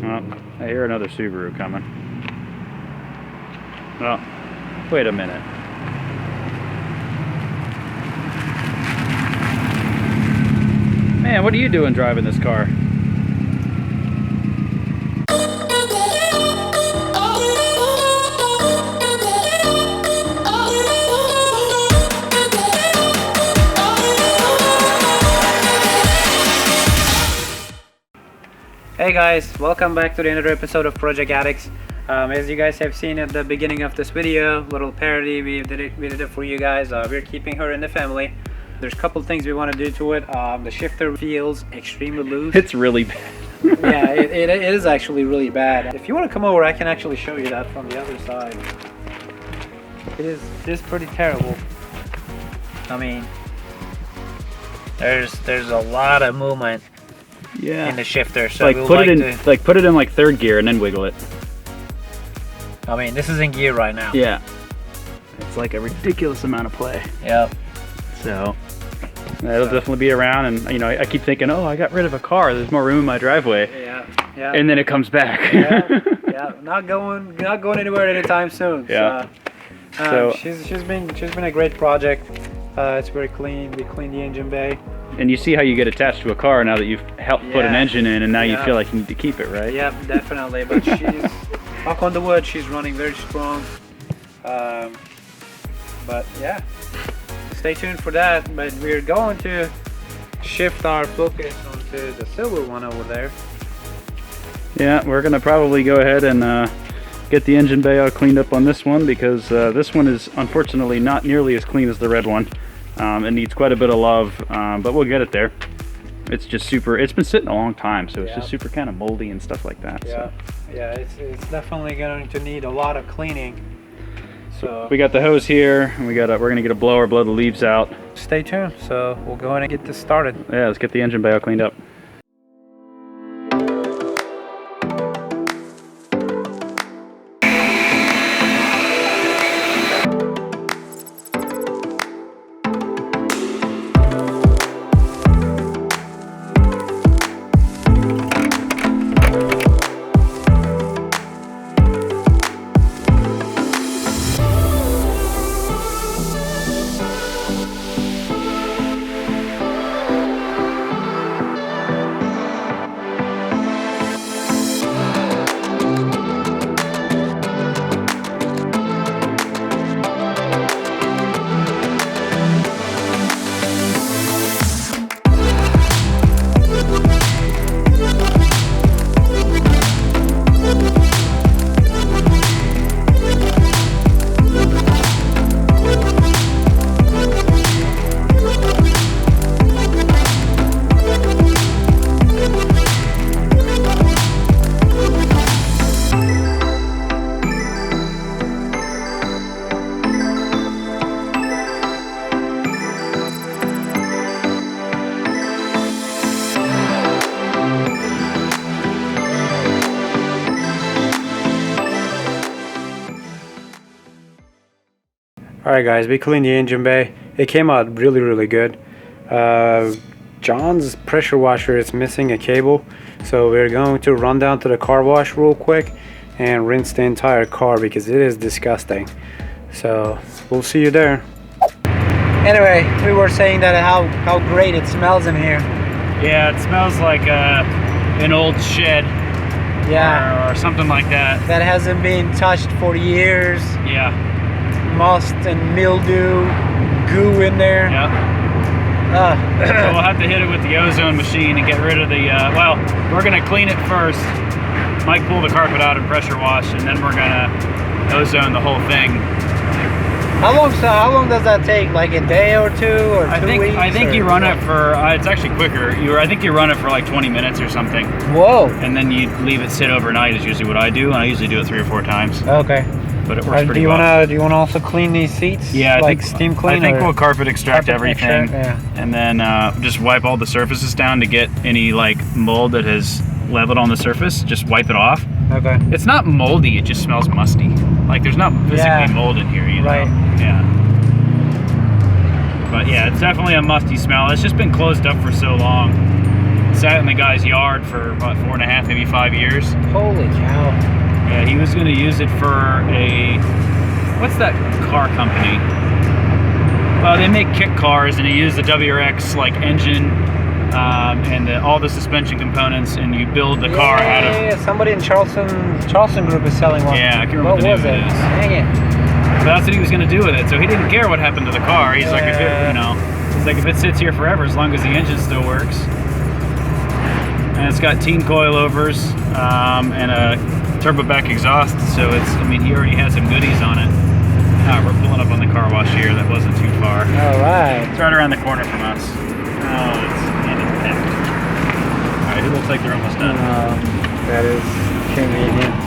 Well, I hear another Subaru coming. Well, wait a minute. Man, what are you doing driving this car? Hey guys, welcome back to another episode of Project Addicts. As you guys have seen at the beginning of this video, little parody, we did it for you guys. We're keeping her in the family. There's a couple things we want to do to it. The shifter feels extremely loose. It's really bad. Yeah, it is actually really bad. If you want to come over, I can actually show you that from the other side. It is pretty terrible. I mean, there's a lot of movement. Yeah, in the shifter. So like put it in like third gear and then wiggle it. I mean, this is in gear right now. Yeah, it's like a ridiculous amount of play. Yep. So that'll definitely be around, and you know, I keep thinking, oh, I got rid of a car. There's more room in my driveway. Yeah. And then it comes back. Yeah. Not going anywhere anytime soon. Yeah. So she's been a great project. It's very clean. We cleaned the engine bay. And you see how you get attached to a car now that you've helped put an engine in, and now you feel like you need to keep it, right? Yeah, definitely. But she's, knock on the wood, she's running very strong. But yeah, stay tuned for that. But we're going to shift our focus onto the silver one over there. Yeah, we're going to probably go ahead and get the engine bay all cleaned up on this one, because this one is unfortunately not nearly as clean as the red one. It needs quite a bit of love, but we'll get it there. It's just super, it's been sitting a long time, so it's just super kind of moldy and stuff like that. Yeah, yeah, it's definitely going to need a lot of cleaning. So we got the hose here, and we're going to get a blower, blow the leaves out. Stay tuned, so we'll go ahead and get this started. Yeah, let's get the engine bay all cleaned up. Alright guys, we cleaned the engine bay. It came out really good. John's pressure washer is missing a cable, so we're going to run down to the car wash real quick and rinse the entire car because it is disgusting. So we'll see you there. Anyway, we were saying that how great it smells in here. Yeah, it smells like an old shed. Yeah, or something like that. That hasn't been touched for years. Yeah. Must and mildew, goo in there. Yep. So we'll have to hit it with the ozone machine and get rid of the, well, we're going to clean it first. Mike pull the carpet out and pressure wash, and then we're going to ozone the whole thing. How long does that take? Like a day or two, or two weeks? I think you run it for, it's actually quicker. I think you run it for like 20 minutes or something. Whoa. And then you leave it sit overnight is usually what I do, and I usually do it 3 or 4 times. Okay. But it works pretty well. Do you want to also clean these seats? Yeah, like steam clean. I think we'll carpet extract everything, yeah. And then just wipe all the surfaces down to get any like mold that has leveled on the surface. Just wipe it off. Okay. It's not moldy; it just smells musty. Like there's not physically mold in here, you know? Right. Yeah. But yeah, it's definitely a musty smell. It's just been closed up for so long. sat in the guy's yard for about 4.5, maybe 5 years. Holy cow. Yeah, he was going to use it for a, what's that car company? They make kick cars, and he used the WRX like engine and all the suspension components, and you build the car out of. Yeah, somebody in Charleston Group is selling one. Yeah, I can't remember what the name of it is. Dang it. But that's what he was going to do with it. So he didn't care what happened to the car. He's like, if it, he's like, if it sits here forever, as long as the engine still works. And it's got teen coilovers and a turbo back exhaust. So it's, I mean, he already has some goodies on it. We're pulling up on the car wash here. That wasn't too far. All right. It's right around the corner from us. Oh, it's packed. All right, it looks like they're almost done. That is convenient.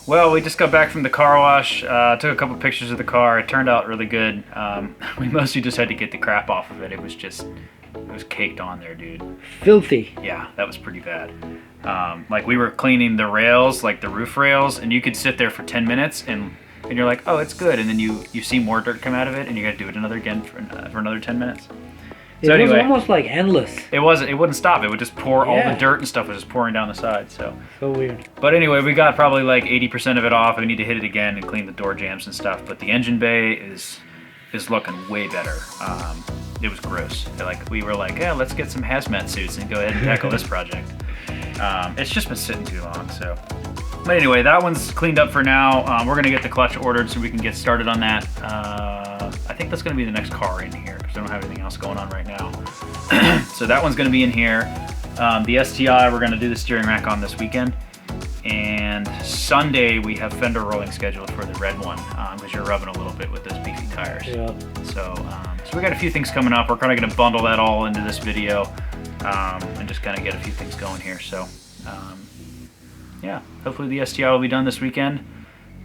Well, we just got back from the car wash, took a couple pictures of the car. It turned out really good. We mostly just had to get the crap off of it. It was caked on there, dude. Filthy. Yeah, that was pretty bad. Like we were cleaning the rails, like the roof rails, and you could sit there for 10 minutes and you're like, oh, it's good. And then you see more dirt come out of it and you got to do it again for another 10 minutes. So It was anyway, almost like endless. it wouldn't stop. It would just pour, all the dirt and stuff was just pouring down the side. So weird. But anyway, we got probably like 80% of it off. We need to hit it again and clean the door jambs and stuff. But the engine bay is looking way better. It was gross. We were like, yeah, let's get some hazmat suits and go ahead and tackle this project. It's just been sitting too long. So, but anyway, that one's cleaned up for now. We're gonna get the clutch ordered so we can get started on that. I think that's gonna be the next car in here because I don't have anything else going on right now. So that one's gonna be in here. The STI, we're gonna do the steering rack on this weekend. And Sunday we have fender rolling scheduled for the red one because you're rubbing a little bit with those beefy tires. Yeah. So we got a few things coming up. We're kind of going to bundle that all into this video and just kind of get a few things going here. So yeah, hopefully the STI will be done this weekend.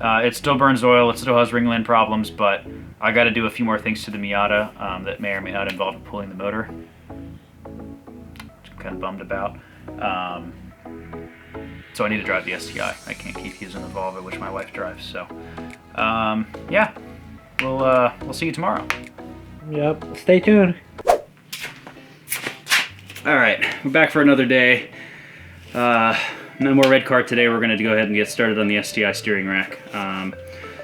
It still burns oil. It still has ringland problems, but I got to do a few more things to the Miata that may or may not involve pulling the motor, which I'm kind of bummed about. So I need to drive the STI. I can't keep using the Volvo, which my wife drives. So, yeah, we'll see you tomorrow. Yep. Stay tuned. All right, we're back for another day. No more red car today. We're going to go ahead and get started on the STI steering rack.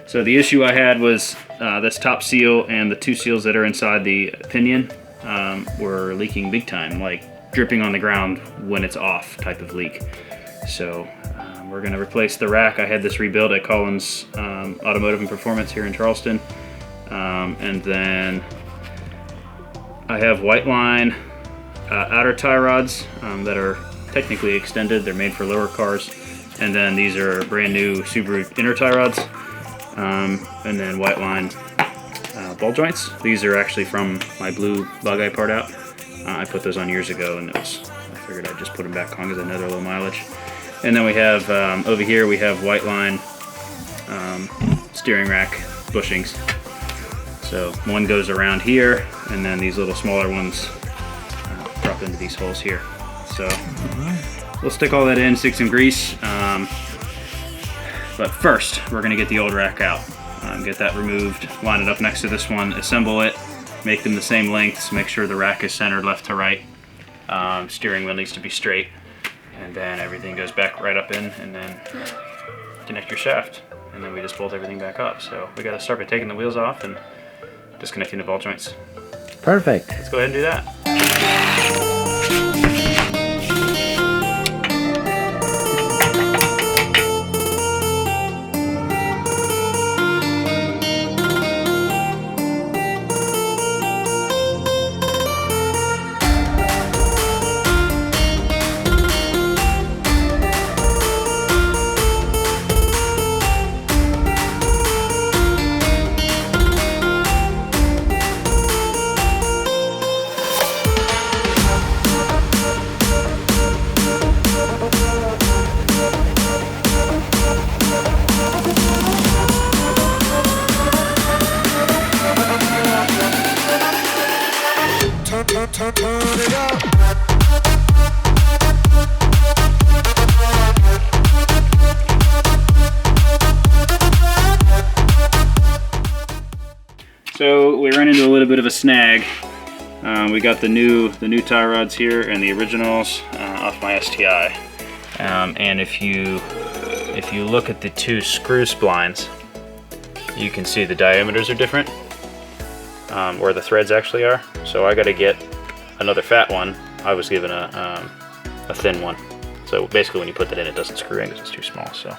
So the issue I had was this top seal and the two seals that are inside the pinion were leaking big time, like dripping on the ground when it's off type of leak. So we're going to replace the rack. I had this rebuilt at Collins Automotive Performance here in Charleston. And then I have white line outer tie rods that are technically extended. They're made for lower cars. And then these are brand new Subaru inner tie rods. And then white line ball joints. These are actually from my blue bug eye part out. I put those on years ago, and I figured I'd just put them back on because I know they're low mileage. And then we have, over here, we have white line steering rack bushings. So one goes around here, and then these little smaller ones drop into these holes here. So we'll stick all that in, stick some grease. But first, we're gonna get the old rack out. Get that removed, line it up next to this one, assemble it, make them the same lengths, make sure the rack is centered left to right. Steering wheel needs to be straight. And then everything goes back right up in, and then connect your shaft. And then we just bolt everything back up. So we gotta start by taking the wheels off and disconnecting the ball joints. Perfect. Let's go ahead and do that. So we ran into a little bit of a snag. We got the new tie rods here and the originals off my STI. And if you look at the two screw splines, you can see the diameters are different, where the threads actually are. So I got to get another fat one. I was given a thin one. So basically, when you put that in, it doesn't screw in because it's too small. So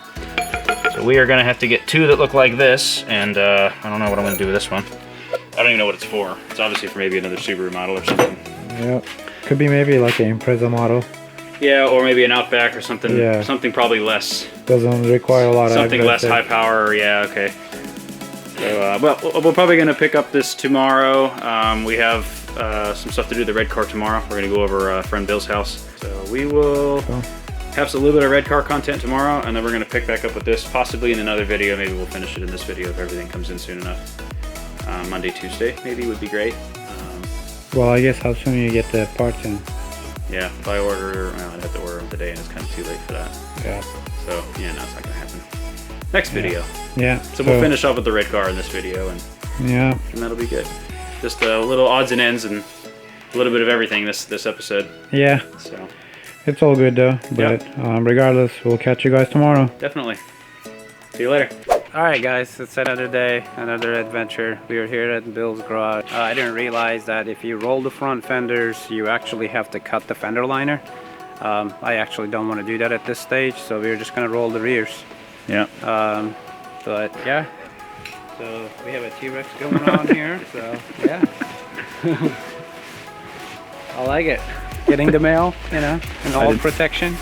we are gonna have to get two that look like this, and I don't know what I'm gonna do with this one. I don't even know what it's for. It's obviously for maybe another Subaru model or something. Yeah, could be maybe like an Impreza model. Yeah, or maybe an Outback or something. Yeah. Something probably less. Doesn't require a lot of. Something less high power. Yeah. Okay. So, well, we're probably gonna pick up this tomorrow. We have some stuff to do with the red car tomorrow. We're gonna go over a friend Bill's house. So we will have a little bit of red car content tomorrow, and then we're gonna pick back up with this, possibly in another video. Maybe we'll finish it in this video if everything comes in soon enough. Monday, Tuesday, maybe would be great. Well, I guess how soon you get the parts in. Yeah, if I order, well, I'd have to order them today, and it's kind of too late for that. Yeah. So yeah, no, it's not gonna happen. Next video. Yeah. So we'll finish off with the red car in this video, and that'll be good. Just a little odds and ends and a little bit of everything this episode. Yeah. So it's all good though. But regardless, we'll catch you guys tomorrow. Definitely. See you later. Alright guys, it's another day, another adventure. We are here at Bill's garage. I didn't realize that if you roll the front fenders, you actually have to cut the fender liner. I actually don't want to do that at this stage, so we're just going to roll the rears. Yeah. But yeah, so we have a T-Rex going on here, so yeah. I like it. Getting the mail, you know, and all protection.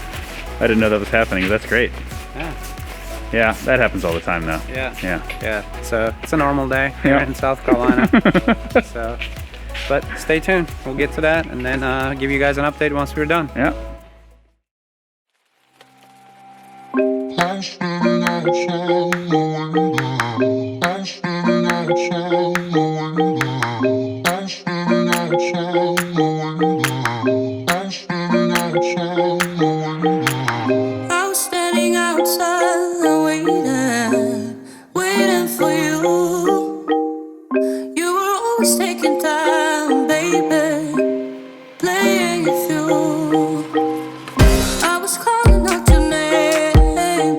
I didn't know that was happening. That's great. Yeah. Yeah, that happens all the time now. Yeah. Yeah. Yeah. So it's a normal day here in South Carolina. So, but stay tuned. We'll get to that and then give you guys an update once we're done. Yeah. I'm standing outside, knowing that. I'm standing outside, knowing that. I'm standing outside, knowing that. I'm standing outside, knowing that. I was standing outside, waiting for you. You were always taking time, baby, playing it through. I was calling out your name,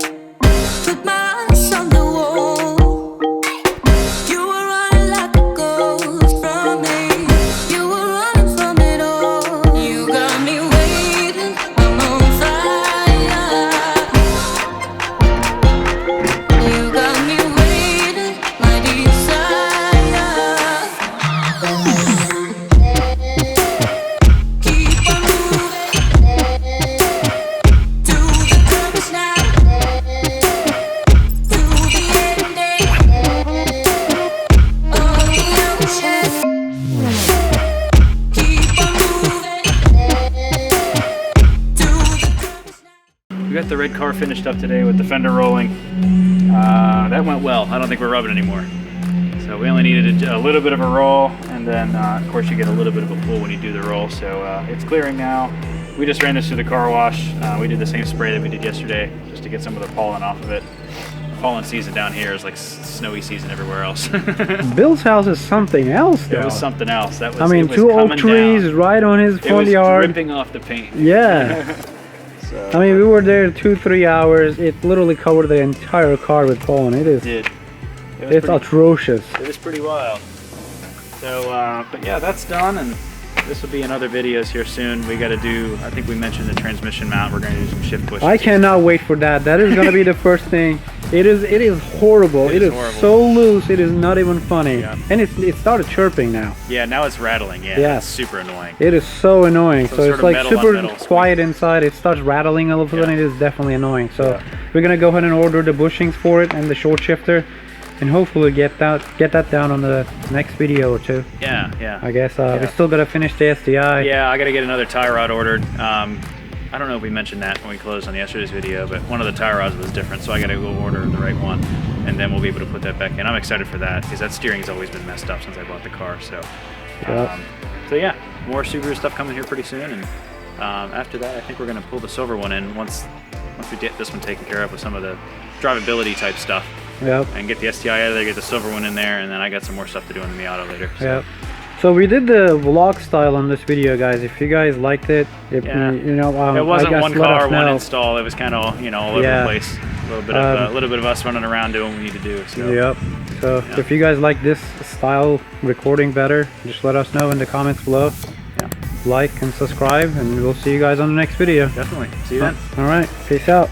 with my eyes on the wall. You were running like a ghost from me. You were running from it all. You got me waiting, I'm on fire. You got me waiting, my desire. Keep on moving to the purpose now, to the ending of the ocean. Keep on moving to the purpose now. We got the red car finished up today with the fender rolling. That went well. I don't think we're rubbing anymore. So we only needed a little bit of a roll, and then of course you get a little bit of a pull when you do the roll. So it's clearing now. We just ran this through the car wash. We did the same spray that we did yesterday just to get some of the pollen off of it. Pollen season down here is like snowy season everywhere else. Bill's house is something else though. It was something else. That was, I mean, it was two oak coming trees down. right on his It front was yard. ripping off the paint. Yeah. So, I mean, we were there 2-3 hours. It literally covered the entire car with pollen. It is. it was It's pretty- atrocious. It was pretty wild. So, but yeah, that's done, and this will be in other videos here soon. We got to do, I think we mentioned the transmission mount. We're going to do some shift push. I cannot wait for that. That is gonna be the first thing. It is horrible. It It is is horrible. so loose. It is not even funny. Yeah. And it started chirping now. Yeah, now it's rattling. Yeah, Yeah. it's super annoying. It is so annoying. Some So sort it's of like metal on super metal quiet inside. It starts rattling all of a sudden. Yeah. It is definitely annoying. So Yeah. we're gonna go ahead and order the bushings for it and the short shifter, and hopefully get that down on the next video or two. Yeah, yeah. I guess we still gotta finish the STI. Yeah, I got to get another tie rod ordered. I don't know if we mentioned that when we closed on yesterday's video, but one of the tie rods was different, so I got to go order the right one, and then we'll be able to put that back in. I'm excited for that because that steering has always been messed up since I bought the car. So, Yep. so yeah, more Subaru stuff coming here pretty soon, and after that, I think we're gonna pull the silver one in once we get this one taken care of with some of the drivability type stuff. Yep. And get the STI out of there, get the silver one in there, and then I got some more stuff to do in the Miata later. So. Yep. So we did the vlog style on this video, guys. If you guys liked it, if Yeah. you know, It wasn't I guess one let car, us one know. install. It was kind of, you know, all over the place. A little bit of us running around doing what we need to do. So. Yep. So if you guys like this style recording better, just let us know in the comments below. Yeah. Like and subscribe, and we'll see you guys on the next video. Definitely. See you then. All right. Peace out.